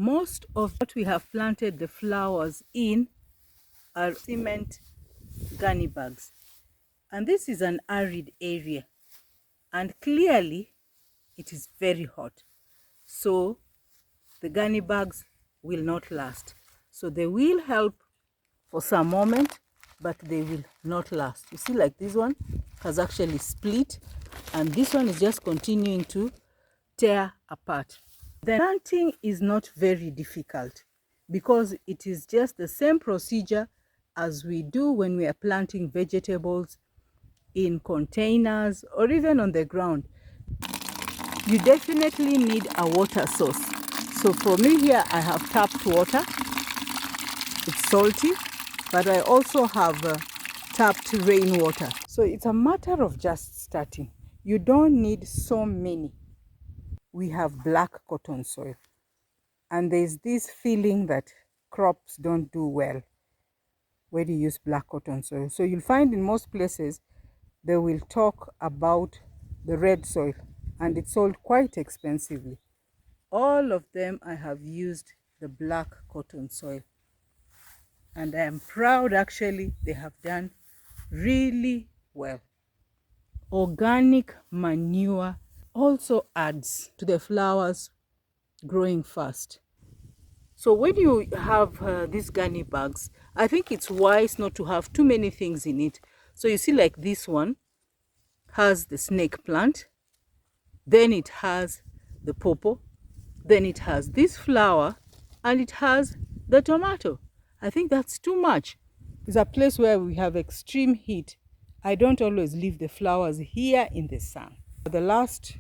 Most of what we have planted the flowers in are cement gunny bags. And this is an arid area. And clearly, it is very hot. So the gunny bags will not last. So they will help for some moment, but they will not last. You see, like this one has actually split, and this one is just continuing to tear apart. The planting is not very difficult because it is just the same procedure as we do when we are planting vegetables in containers or even on the ground. You definitely need a water source. So for me here, I have tapped water. It's salty, but I also have tapped rainwater. So it's a matter of just starting. You don't need so many. We have black cotton soil, and there's this feeling that crops don't do well when you use black cotton soil. So you'll find in most places they will talk about the red soil, and it's sold quite expensively. All of them I have used the black cotton soil, and I am proud actually they have done really well. Organic manure also adds to the flowers growing fast. So when you have these gunny bags, I think it's wise not to have too many things in it. So you see, like this one has the snake plant, then it has the pawpaw, then it has this flower, and it has the tomato. I think that's too much. It's a place where we have extreme heat. I don't always leave the flowers here in the sun. For the last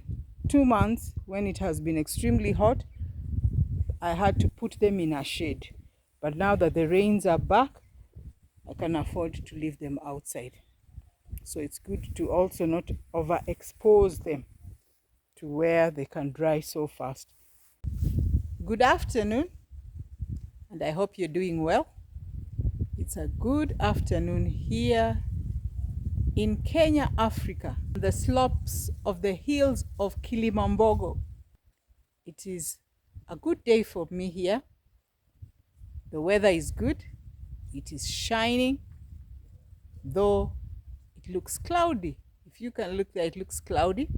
2 months, when it has been extremely hot, I had to put them in a shade. But now that the rains are back, I can afford to leave them outside. So it's good to also not overexpose them to where they can dry so fast. Good afternoon, and I hope you're doing well. It's a good afternoon here in Kenya, Africa, the slopes of the hills of Kilimambogo. It is a good day for me here. The weather is good. It is shining, though it looks cloudy. If you can look there, it looks cloudy.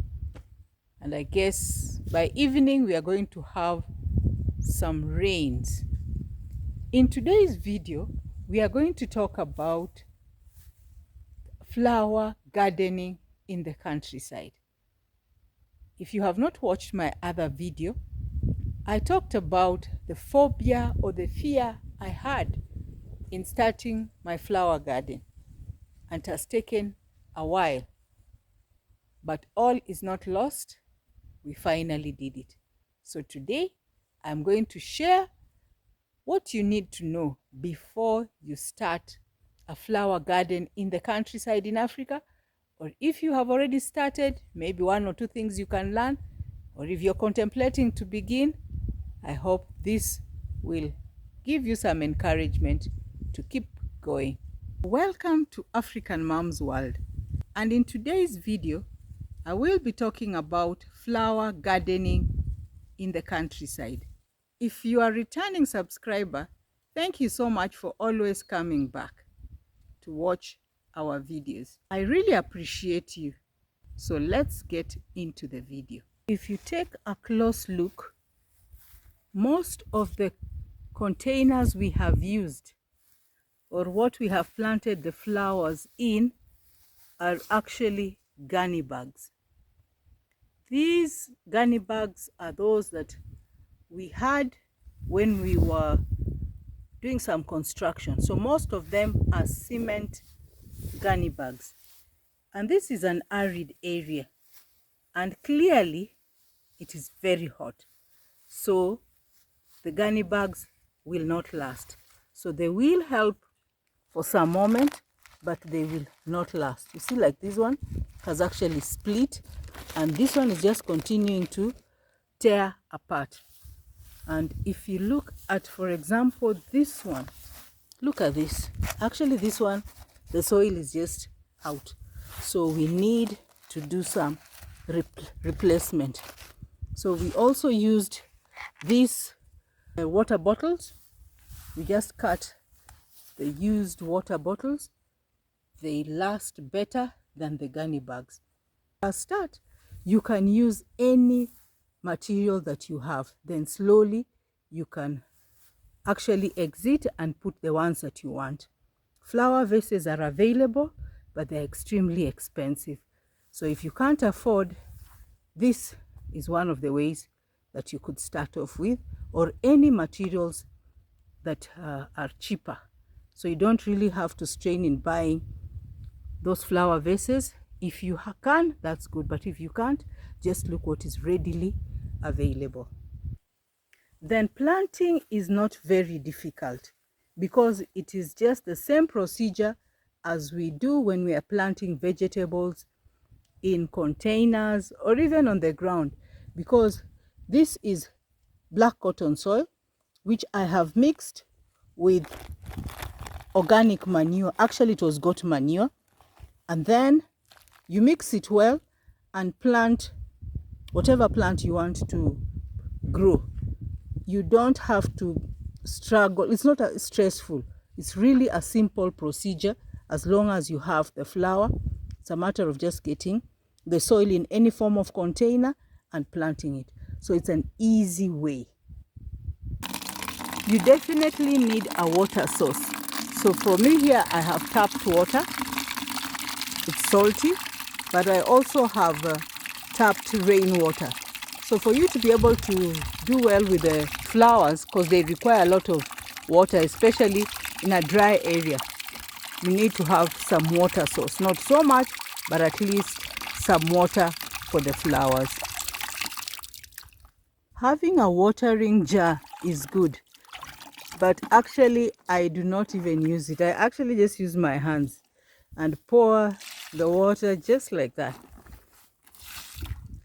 And I guess by evening we are going to have some rains. In today's video, we are going to talk about flower gardening in the countryside. If you have not watched my other video, I talked about the phobia or the fear I had in starting my flower garden, and it has taken a while. But all is not lost. We finally did it. So today, I'm going to share what you need to know before you start a flower garden in the countryside in Africa. Or if you have already started, maybe 1 or 2 things you can learn. Or if you're contemplating to begin, I hope this will give you some encouragement to keep going. Welcome to African Mom's World. And in today's video, I will be talking about flower gardening in the countryside. If you are a returning subscriber, thank you so much for always coming back to watch our videos. I really appreciate you. So let's get into the video. If you take a close look, most of the containers we have used or what we have planted the flowers in are actually gunny bags. These gunny bags are those that we had when we were doing some construction. So most of them are cement gunny bags. And this is an arid area. And clearly, it is very hot. So the gunny bags will not last. So they will help for some moment, but they will not last. You see, like this one has actually split, and this one is just continuing to tear apart. And if you look at, for example, this one, look at this. Actually, this one, the soil is just out. So we need to do some replacement. So we also used this Water bottles, we just cut the used water bottles. They last better than the gunny bags. At start, you can use any material that you have. Then slowly you can actually exit and put the ones that you want. Flower vases are available, but they're extremely expensive. So if you can't afford, this is one of the ways that you could start off with, or any materials that are cheaper. So you don't really have to strain in buying those flower vases. If you can, that's good, but if you can't, just look what is readily available. Then planting is not very difficult, because it is just the same procedure as we do when we are planting vegetables in containers or even on the ground, because this is black cotton soil which I have mixed with organic manure. Actually, it was goat manure. And then you mix it well and plant whatever plant you want to grow. You don't have to struggle. It's not stressful. It's really a simple procedure. As long as you have the flower, it's a matter of just getting the soil in any form of container and planting it. So it's an easy way. You definitely need a water source. So for me here, I have tapped water. It's salty, but I also have tapped rainwater. So for you to be able to do well with the flowers, because they require a lot of water, especially in a dry area, you need to have some water source. Not so much, but at least some water for the flowers. Having a watering jar is good, but actually I do not even use it. I actually just use my hands and pour the water just like that.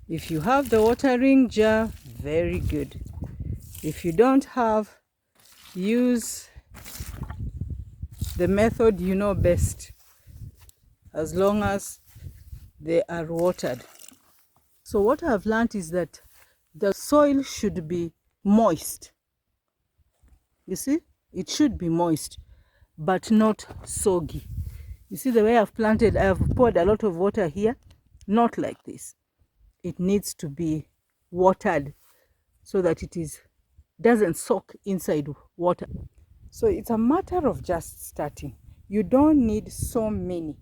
If you have the watering jar, very good. If you don't have, use the method you know best, as long as they are watered. So what I've learned is that the soil should be moist. You see, it should be moist, but not soggy. You see the way I've planted, I've poured a lot of water here, not like this. It needs to be watered so that it doesn't soak inside water. So it's a matter of just starting. You don't need so many.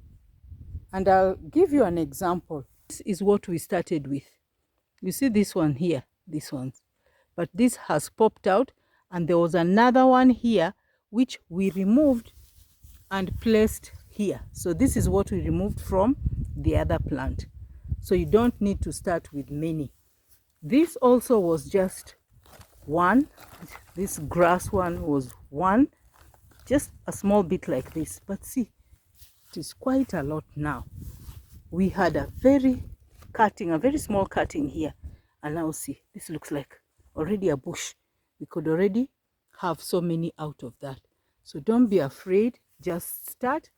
And I'll give you an example. This is what we started with. You see this one here, this one. But this has popped out, and there was another one here which we removed and placed here. So this is what we removed from the other plant. So you don't need to start with many. This also was just one. This grass one was one, just a small bit like this. But see, it is quite a lot now. We had a very small cutting here, and now see, this looks like already a bush. We could already have so many out of that. So don't be afraid, just start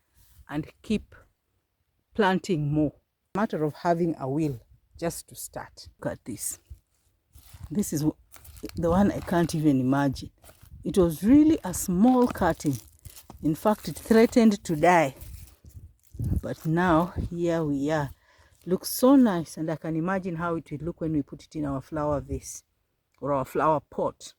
and keep planting more. Matter of having a will just to start. Look at this. This is the one I can't even imagine. It was really a small cutting. In fact, it threatened to die. But now here we are. Looks so nice, and I can imagine how it will look when we put it in our flower vase or our flower pot.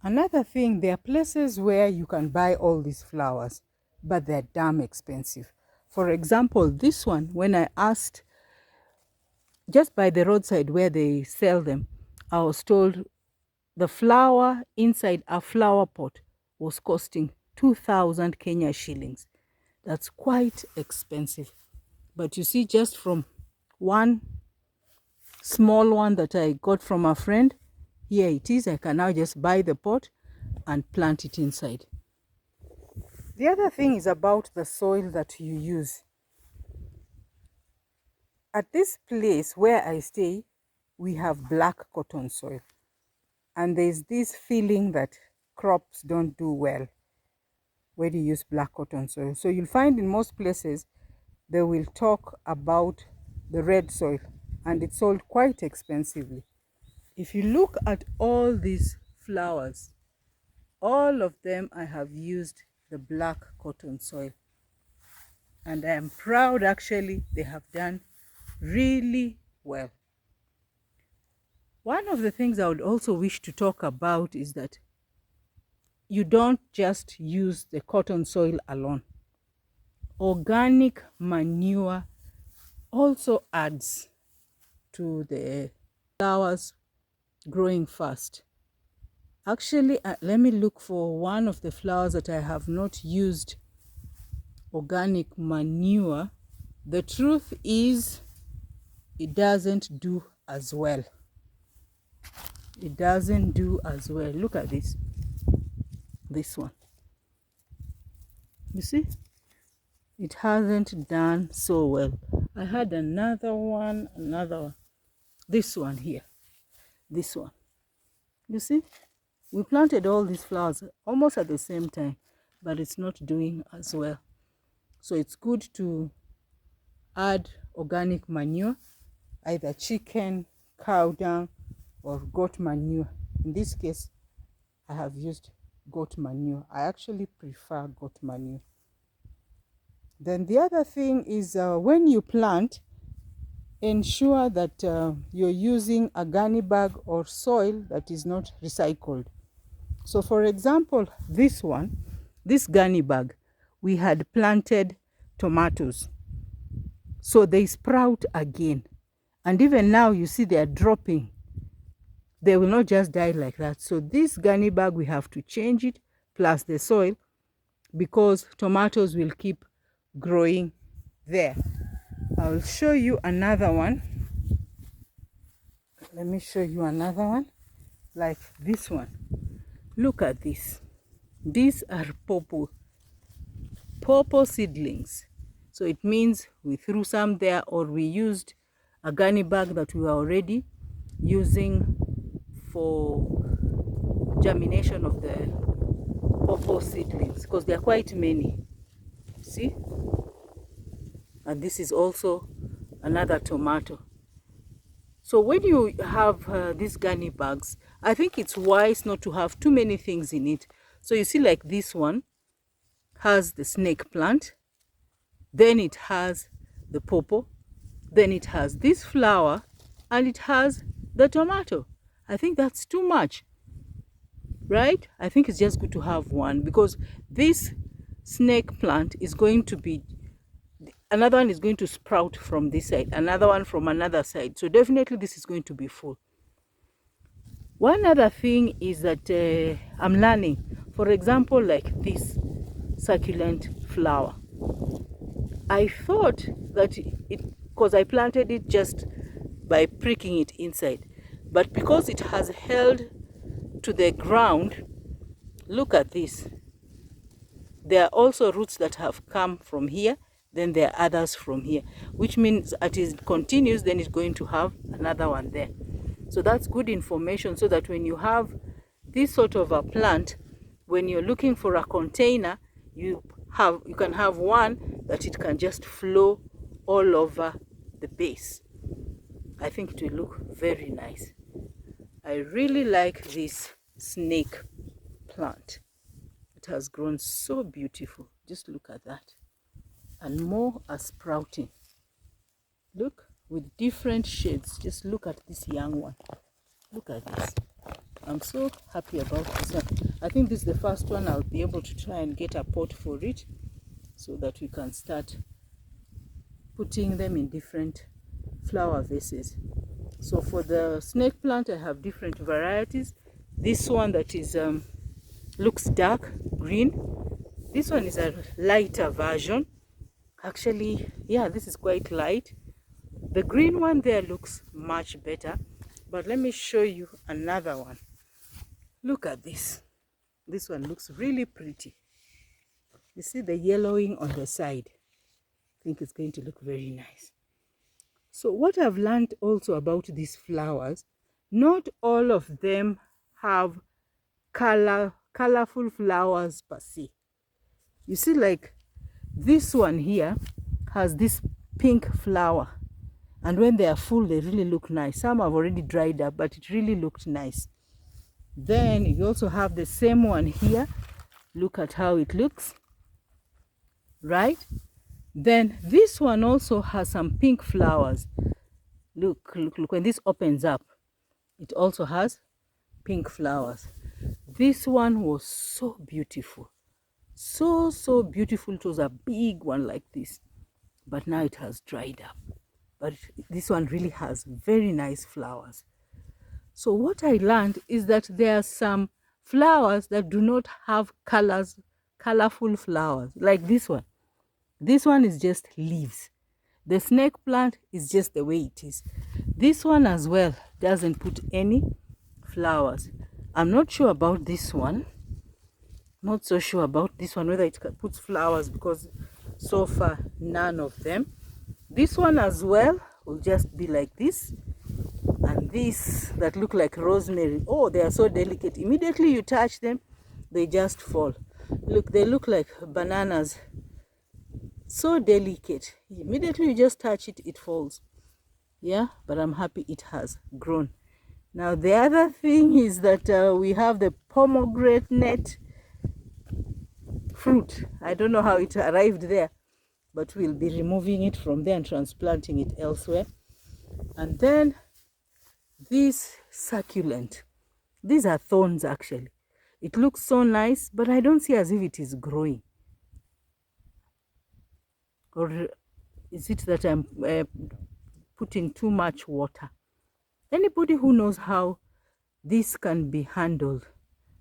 Another thing, there are places where you can buy all these flowers, but they're damn expensive. For example, this one, when I asked just by the roadside where they sell them, I was told the flower inside a flower pot was costing 2,000 Kenya shillings. That's quite expensive. But you see, just from one small one that I got from a friend, here it is. I can now just buy the pot and plant it inside. The other thing is about the soil that you use. At this place where I stay, we have black cotton soil. And there's this feeling that crops don't do well when you use black cotton soil. So you'll find in most places, they will talk about the red soil, and it's sold quite expensively. If you look at all these flowers, all of them I have used the black cotton soil, and I am proud actually they have done really well. One of the things I would also wish to talk about is that you don't just use the cotton soil alone. Organic manure also adds to the flowers growing fast. Actually, let me look for one of the flowers that I have not used organic manure. The truth is, it doesn't do as well. It doesn't do as well. Look at this. This one. You see? It hasn't done so well. I had another one. This one here. This one. You see? We planted all these flowers almost at the same time, but it's not doing as well. So it's good to add organic manure, either chicken, cow dung, or goat manure. In this case, I have used goat manure. I actually prefer goat manure. Then the other thing is when you plant, ensure that you're using a gunny bag or soil that is not recycled. So for example, this gunny bag, we had planted tomatoes. So they sprout again. And even now you see they are dropping. They will not just die like that. So this gunny bag, we have to change it, plus the soil, because tomatoes will keep growing there. I'll show you another one. Let me show you another one, like this one. Look at this. These are pawpaw seedlings. So it means we threw some there, or we used a gunny bag that we were already using for germination of the pawpaw seedlings, because there are quite many. See? And this is also another tomato. So when you have these gunny bags, I think it's wise not to have too many things in it. So you see, like this one has the snake plant, then it has the pawpaw, then it has this flower, and it has the tomato. I think that's too much, right? I think it's just good to have one, because this snake plant is going to be, another one is going to sprout from this side, another one from another side. So definitely this is going to be full. One other thing is that I'm learning, for example, like this succulent flower. I thought that because I planted it just by pricking it inside, but because it has held to the ground, look at this. There are also roots that have come from here, then there are others from here, which means as it continues, then it's going to have another one there. So that's good information, so that when you have this sort of a plant, when you're looking for a container, you can have one that it can just flow all over the base. I think it will look very nice. I really like this snake plant. It has grown so beautiful. Just look at that. And more are sprouting. Look, with different shades. Just look at this young one. Look at this. I'm so happy about this one. I think this is the first one I'll be able to try and get a pot for it, so that we can start putting them in different flower vases. So for the snake plant, I have different varieties. This one that is looks dark green. This one is a lighter version. Actually, yeah, this is quite light. The green one there looks much better. But let me show you another one. Look at this. This one looks really pretty. You see the yellowing on the side. I think it's going to look very nice. So what I've learned also about these flowers, not all of them have colorful flowers per se. You see, like this one here has this pink flower, and when they are full, they really look nice. Some have already dried up, but it really looked nice. Then you also have the same one here. Look at how it looks, right? Then this one also has some pink flowers. Look, look, look. When this opens up, it also has pink flowers. This one was so beautiful. So beautiful. It was a big one like this. But now it has dried up. But this one really has very nice flowers. So what I learned is that there are some flowers that do not have colorful flowers, like this one. This one is just leaves. The snake plant is just the way it is. This one as well doesn't put any flowers. I'm not sure about this one. Not so sure about this one, whether it puts flowers, because so far none of them. This one as well will just be like this. And these that look like rosemary, oh, they are so delicate. Immediately you touch them, they just fall. Look, they look like bananas. So delicate. Immediately you just touch it, it falls. Yeah, but I'm happy it has grown. Now the other thing is that we have the pomegranate fruit. I don't know how it arrived there, but we'll be removing it from there and transplanting it elsewhere. And then this succulent. These are thorns actually. It looks so nice, but I don't see as if it is growing. Or is it that I'm putting too much water? Anybody who knows how this can be handled,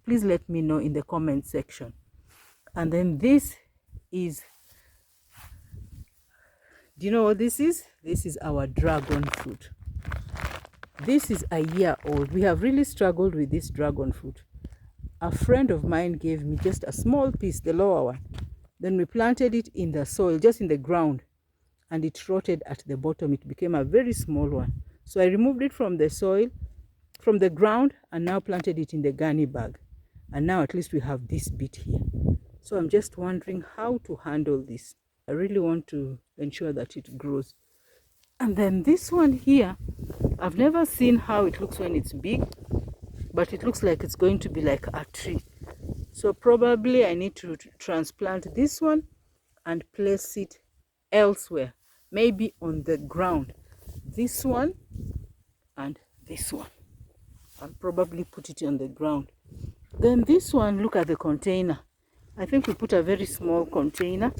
please let me know in the comment section. And then this is, do you know what this is? This is our dragon fruit. This is a year old. We have really struggled with this dragon fruit. A friend of mine gave me just a small piece, the lower one. Then we planted it in the soil, just in the ground, and it rotted at the bottom. It became a very small one. So I removed it from the soil, from the ground, and now planted it in the gunny bag. And now at least we have this bit here. So I'm just wondering how to handle this. I really want to ensure that it grows. And then this one here, I've never seen how it looks when it's big, but it looks like it's going to be like a tree. So probably I need to transplant this one and place it elsewhere, maybe on the ground. This one and this one. I'll probably put it on the ground. Then this one, look at the container. I think we put a very small container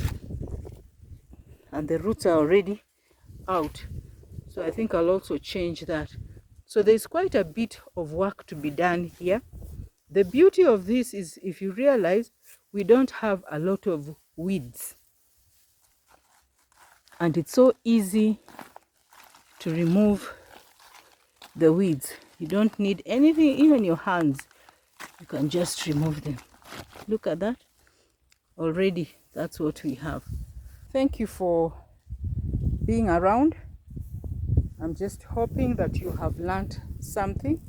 and the roots are already out. So I think I'll also change that. So there's quite a bit of work to be done here. The beauty of this is, if you realize, we don't have a lot of weeds. And it's so easy to remove the weeds. You don't need anything, even your hands. You can just remove them. Look at that. Already, that's what we have. Thank you for being around. I'm just hoping that you have learned something,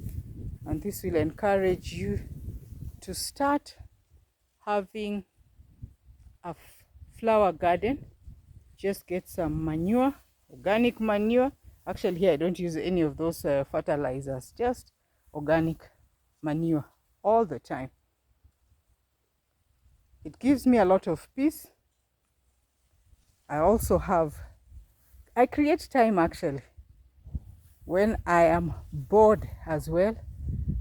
and this will encourage you to start having a flower garden. Just get some manure, organic manure. Actually, here I don't use any of those fertilizers, just organic manure all the time. It gives me a lot of peace. I create time actually. When I am bored as well,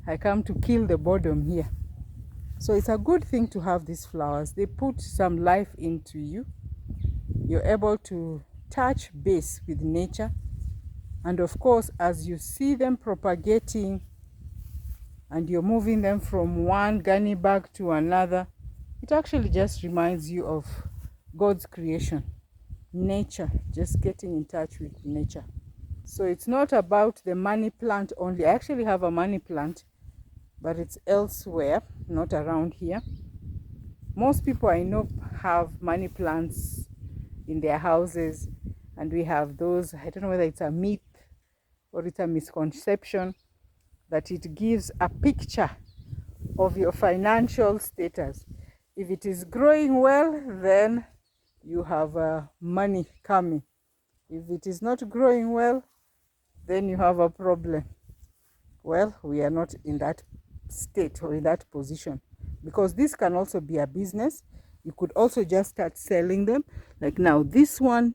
I come to kill the boredom here. So it's a good thing to have these flowers. They put some life into you. You're able to touch base with nature. And of course, as you see them propagating and you're moving them from one gunny bag to another, it actually just reminds you of God's creation, nature, just getting in touch with nature. So it's not about the money plant only. I actually have a money plant, but it's elsewhere, not around here. Most people I know have money plants in their houses, and we have those. I don't know whether it's a myth or it's a misconception that it gives a picture of your financial status. If it is growing well, then you have money coming. If it is not growing well, then you have a problem. Well, we are not in that state or in that position, because this can also be a business. You could also just start selling them. Like now, this one,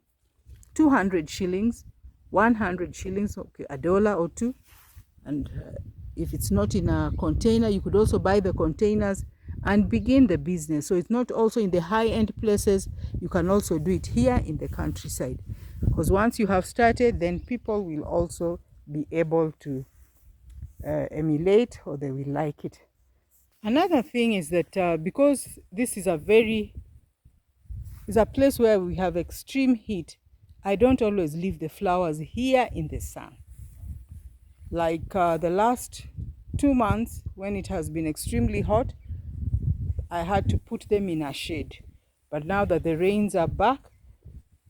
200 shillings, 100 shillings, okay, $1 or $2. And if it's not in a container, you could also buy the containers and begin the business. So it's not also in the high-end places. You can also do it here in the countryside, because once you have started, then people will also be able to emulate, or they will like it. Another thing is that because this is a place where we have extreme heat, I don't always leave the flowers here in the sun. Like the last 2 months, when it has been extremely hot, I had to put them in a shade. But now that the rains are back,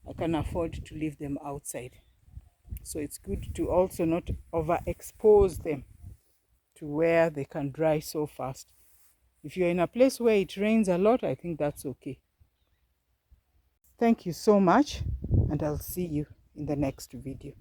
I can afford to leave them outside. So it's good to also not overexpose them to where they can dry so fast. If you're in a place where it rains a lot, I think that's okay. Thank you so much, and I'll see you in the next video.